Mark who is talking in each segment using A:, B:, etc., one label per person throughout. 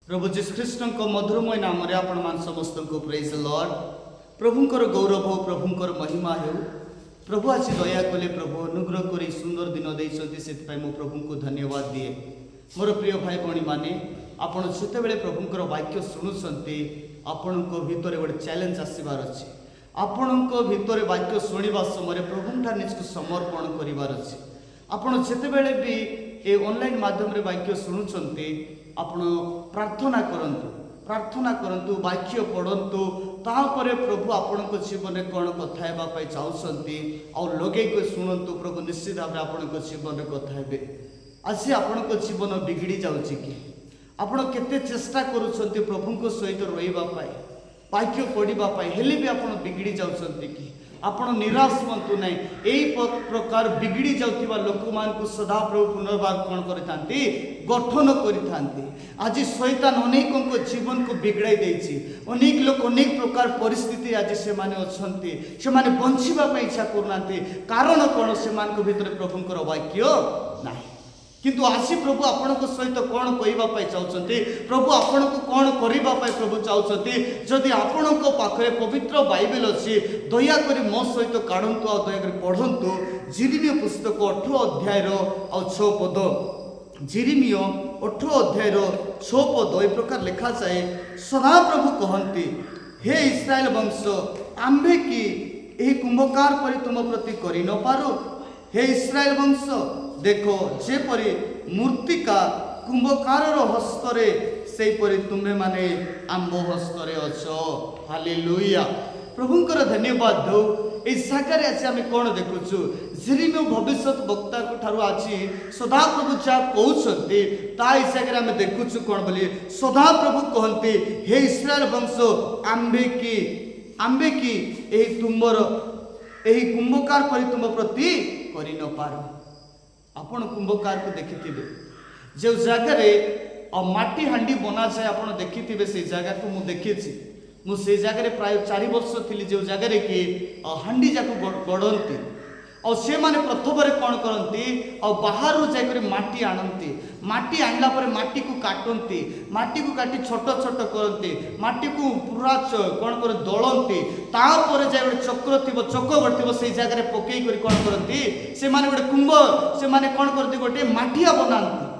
A: प्रभु जीशु ख्रीष्ण मधुरमय नाम आपण मान समस्त को प्रेज लॉर्ड। प्रभुंकर गौरव हो, प्रभुंकर महिमा हो। प्रभु आज दया कले, प्रभु अनुग्रह कर सुंदर दिन देते से मो प्रभु को धन्यवाद दिए। मोर प्रिय भाई भाई माने आपण जिते प्रभुंकर वाक्य शुणुंट आपण भितर गोटे चैलेंज आसबार अच्छे। आपण भितर वाक्य शुणा समय प्रभुठा निज को समर्पण करार अच्छे। आपण जिते भी ए ऑनलाइन माध्यम वाक्य शुणुंट आपण प्रार्थना करंतु वाक्य पढ़ंतु तापर प्रभु आपण जीवन में कौन कथा चाहते और लगे शुणु प्रभु निश्चित भाव आपण जीवन में कथा हे। आज आपण जीवन बिगड़ी जाऊँगी कि आपण केते चेष्टा करुँच प्रभु सहित रही वाक्य पढ़ापी हेले भी आप बिगड़ी जाऊँगी कि आपण निराश हूँ ना। यही प्रकार बिगड़ी जाऊा लोक मान सदा प्रभु पुनर्बार कौन करते गठन करते। आज शैतान अनेकों जीवन को बिगड़ाई देछि। अनेक लोग अनेक प्रकार परिस्थिति आज से माने बंचापी इच्छा करना कारण कौन से भितर प्रभुंकर वाक्य ना। किंतु आसी प्रभु आपण सहित कौन कहवाई चाहते, प्रभु आपण को कौन करने प्रभु चाहते। जदि आपण पाखे पवित्र बाइबल अच्छी दयाकोरी मो सहित काढ़तु आ दयाकोरी पढ़तु जिरिमिय पुस्तक 18 अध्याय 6 पद। जिरिमिय 18 अध्याय 6 पद ए प्रकार लिखा जाए, सदा प्रभु कहती हे इस्राएल वंश आंबे कि यही कुंभकार परि तुम प्रति करि न पारो। हे इस्राएल वंश देखो जेपरी मूर्तिका कुंभकार हस्तरे से परी तुम्हें माने आंब हस्तरे अच्छो। हालेलुया। प्रभुंकर धन्यवाद दो। ए सागर आज आम कौन देखुचु जिरिमिय भविष्य वक्ता ठारू आज सदा प्रभु जहाँ कहते ता हिसाब आम देखुचु कौन बोली सदा प्रभु कहते हे इस्राएल वंश आंबे कि यही तुमर यही कुंभकार परी तुम प्रति करि न पारो। आपण कुंभकार को देखिथिबे जो जगह माटी हांडी बना जाए आपण देखिथिबे से जगह को मु देखिछि। मु से जगह प्राय 4 वर्ष थी जो जगह कि हांडी जाको गड़ती और से माने प्रथम कौन करती और बाहर जाकर माटी आणती। माटी आणला पर माटी को काटती, माटी को काटी छोट छोट करती, माटी को पूरा कौन कर दलती तापर जाए गोटे चक्र थी चक गड़ से जगह पकई कर कौन करती से माने गोटे कुंभ से माने कौन करती गोटे माटिया बनाती।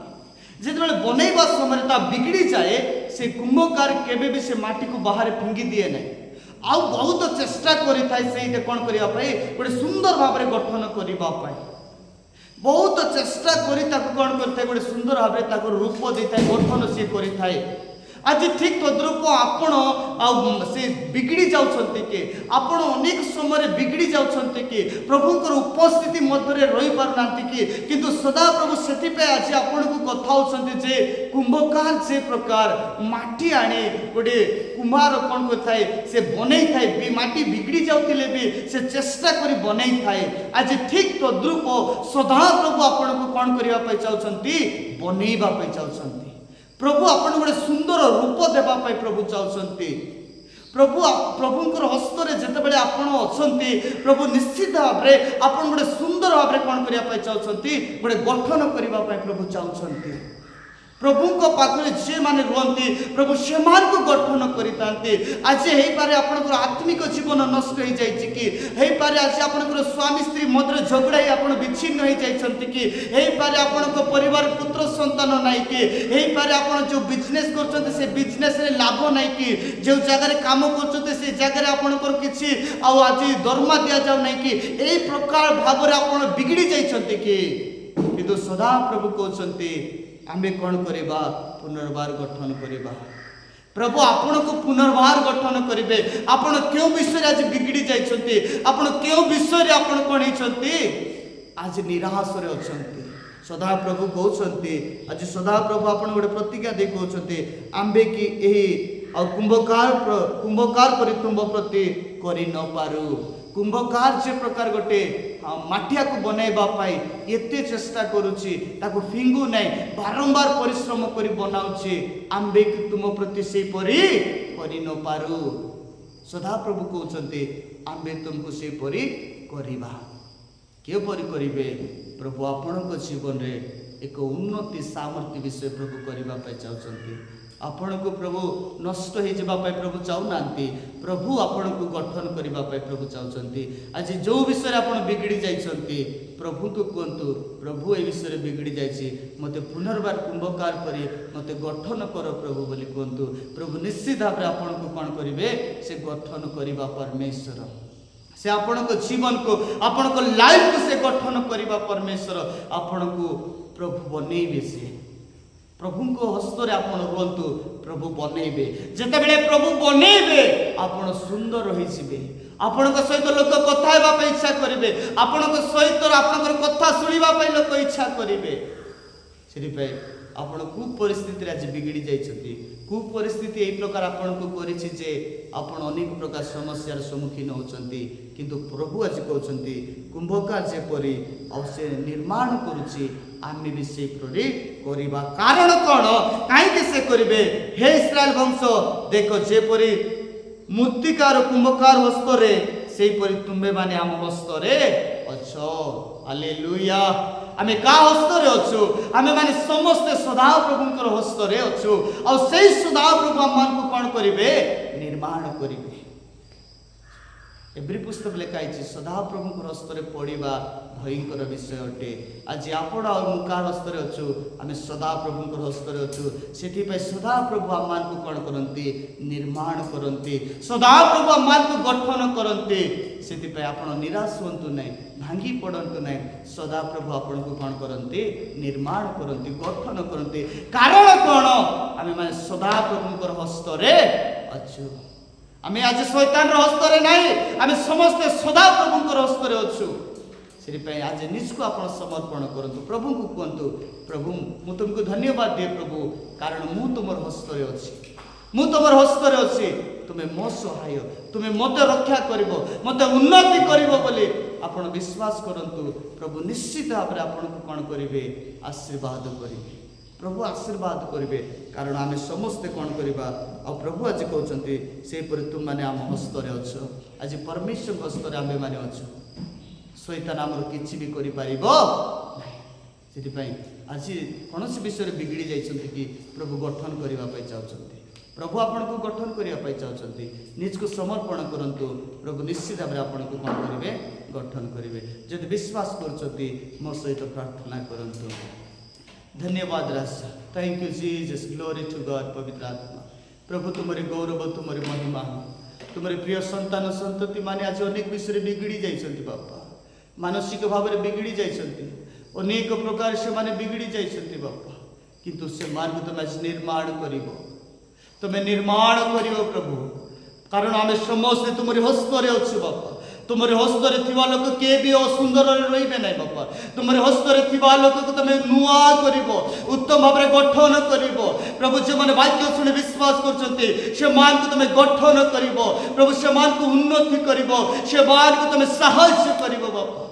A: जिते बनैबा समय ता बिगड़ी जाए से कुंभकार केबे भी से माटी को बाहर फिंगी दिए ना। आउ बहुत चेष्टा करें कौन करने गोटे सुंदर भाव में गठन करने बहुत चेष्टा करी कौन करता गोटे सुंदर भाव में रूप देता है गठन सी कर। आज ठीक तद्रूप आपण से बिगड़ी जाउछन्ते कि आपण अनेक समय बिगड़ी जाउछन्ते कि प्रभुंकर उपस्थिति मध्य रही पारनांती कि किंतु सदा प्रभु सेति पे आज आपण को कथा होछन्ते जे कुंभकार जे प्रकार माटी आणे गोटे कुम्हार कौन करथाय से बनई थाए माटी बिगड़ी जाउतिले भी से चेष्टा करी बनई थाए। आज ठीक तद्रूप सदा प्रभु आपण को कौन करिया पय चाउछन्ती बनैबा पय चाउछन्ती। प्रभु आपण गोटे सुंदर रूप देवाई प्रभु चाहते। प्रभुंकर हस्तरे जितेबाला आपण अच्छे प्रभु निश्चित भाव में आपण गोटे सुंदर भाव में कौन करने चाहते गोटे गठन करने प्रभु चाहते। प्रभु पाखे जे माने रुहती प्रभु से गठन करते। आज हो पारे आपंकर आत्मिक जीवन नष्ट हो जाए कि हो पारे आज आपंकर स्वामी स्त्री मध्य झगड़ा आप विच्छिन्न हो जाती कि हो पारे आपण परिवार पुत्र संतान ना कि हो पारे आप जो बिजनेस कर से बिजनेस लाभ ना कि जो जगह काम कर से जगह आपंकर किसी आज दरमा दि जाऊ ना कि यही प्रकार भाव में आप बिगड़ी जाइए कि किंतु सदा प्रभु कहते आमे कौन करवा पुनर्बार गठन करवा। प्रभु आपण को पुनर्बार गठन करेंगे। आपण क्यों विषय आज बिगड़ी जाइछन्ते, आपण क्यों विषय आपण कौन होइछन्ते आज निराश रे अछन्ते। सदा प्रभु कहते आज सदा प्रभु आपण गोटे प्रतिज्ञा दे कहते आंबे कि यही और कुंभकार परि तुम प्रति करि न पारू। कुंभकार जे प्रकार गोटे माटिया को बनैबा पाई एते चेष्टा करुची ताको फिंगू नहीं बारंबार परिश्रम करी बनाउची आंबे कि तुम प्रति से परी करि न पारू। सदा प्रभु कहते आंबे तुमको से परी करिबा। के परी करिवे प्रभु आपण जीवन रे एक उन्नति सामर्थ्य विषय प्रभु करने चाहते। आपण को प्रभु नष्ट हो जावाई प्रभु चाहूना प्रभु आपण को गठन करने प्रभु चाहते आज जो विषय आप बिगड़ी जाइए प्रभु को कहतु प्रभु ए विषय बिगड़ी जाइए मत पुनर्बार कुंभकार पर मत गठन कर प्रभु बोली कहतु प्रभु निश्चित भाव में आपण को कौन करेंगे से गठन करने परमेश्वर से आपण को जीवन को आपण को लाइफ को से गठन करने परमेश्वर आपण को प्रभु बनइबे से प्रभु को हस्तरे आपण रुहतु प्रभु बनइबे जेते बेले प्रभु बनइबे आपण सुंदर रही जिवे आपण सहित लोक कथा हेबा पे इच्छा करिवे आपण सहित आपण कथा सुनिबा पे लोक इच्छा करिवे सेरि पे आपण कु परिस्थिति आज बिगड़ी जाइछथि कु परिस्थिति एई प्रकार आपण को करिछि जे आपण अनेक प्रकार समस्यार सम्मुखीन होचंती किंतु प्रभु आज कहउचंती कुंभकार जे परी अवश्य निर्माण करूछि आमे भी से परी करिबा कारण कोन काहे से करिवे हे इस्राएल वंश देखो जे परी मूर्तिकार कुंभकार हस्तरे से परी तुमे माने आम हस्तरे अछो हालेलुया आमे का हस्तरे अछु आमे माने समस्त सदा प्रभुंकर हस्तरे अछु और सेही सदा प्रभु आम को कोन करिवे निर्माण करिवे एवरी पुस्तक लिखाई सदा प्रभुंकर हस्तरे पढ़ा भयंकर विषय अटे आज आपण और मुकार हस्तरे अच्छु आम सदा प्रभुंकर हस्तरे अच्छु से सदा प्रभु आम को कौन करती निर्माण करती सदा प्रभु आम को गठन करती से आप निराश हूँ ना भांगी पड़तु ना सदा प्रभु आपण को कौन करती निर्माण करती गठन करती कारण कौन आम माने सदा प्रभुंकर हस्तरे अच्छु आम आज शैतान हस्तरे नहीं आम समस्ते सदा प्रभुंकर हस्तरे अच्छु से आज निज को आप समर्पण करूँ प्रभु को कहतु प्रभु मु तुमको धन्यवाद दिए प्रभु कारण मु तुम हस्तरे अच्छी मु तुम हस्तरे अच्छी तुम्हें मो सहाय तुम्हें मत रक्षा कर मत उन्नति कर आपण विश्वास करंतु प्रभु निश्चित भाव में आपन को कौन करेंगे आशीर्वाद करेंगे प्रभु आशीर्वाद करेंगे कारण आम समस्ते कौन करवा आ प्रभु आज कहते से तुम मैंने आम हस्तरे अच्छ आज परमेश्वर हस्तरे आम मैंने अच्छु शैतान आमर किसी भी करें आज कौन विषय बिगड़ी जाइए कि प्रभु गठन करने चाहते प्रभु आपण को गठन करने चाहते निज को समर्पण करंतु प्रभु निश्चित भाव में आपण को कौन करेंगे गठन करेंगे जब विश्वास कर मो सहित प्रार्थना करंतु धन्यवाद राजा thank you Jesus glory to God पवित्र आत्मा प्रभु तुम्हारे गौरव तुम्हारे महिमा तुम्हारे प्रिय संतान संतति माने आज अनेक विषय बिगड़ी जाइए बापा मानसिक भाव में बिगड़ी जाइए अनेक प्रकार से माने बिगड़ी जाइए बापा किंतु से मार्ग तुम आज निर्माण कर तुम्हें निर्माण कर प्रभु कारण आम समस्ते तुम हस्तरे अच्छु बापा तुम हस्तरे थिबा लोक के भी असुंदर रहिबे नै बापा तुम हस्तरे थिबा लोक को तुम नुआ करिवो उत्तम भाव में गठन करिवो प्रभु जे माने वाक्य सुने विश्वास करछन्ते से मान को तुम गठन करिवो प्रभु से मान को उन्नति करिवो से मान को तुम साहस्य करिवो बापा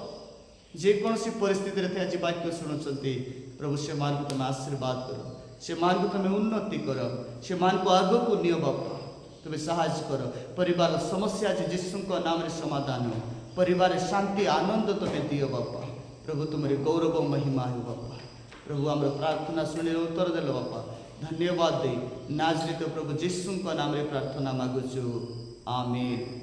A: जे कोनसी परिस्थिति रे आज वाक्य सुनुछन्ते प्रभु से मान को तुम आशीर्वाद करो से मान को तुम उन्नति करो से मान को आगो को नियो बापा तुम्हें साहाय्य करो परिवार समस्या आज यीशु नाम समाधान हो परिवार शांति आनंद तुम्हें दियो बापा प्रभु तुम्हारे गौरव महिमा हो बापा प्रभु आम प्रार्थना शुणी उत्तर देल बापा धन्यवाद दे नाजरित प्रभु यीशु नाम प्रार्थना मागुचु आमीन।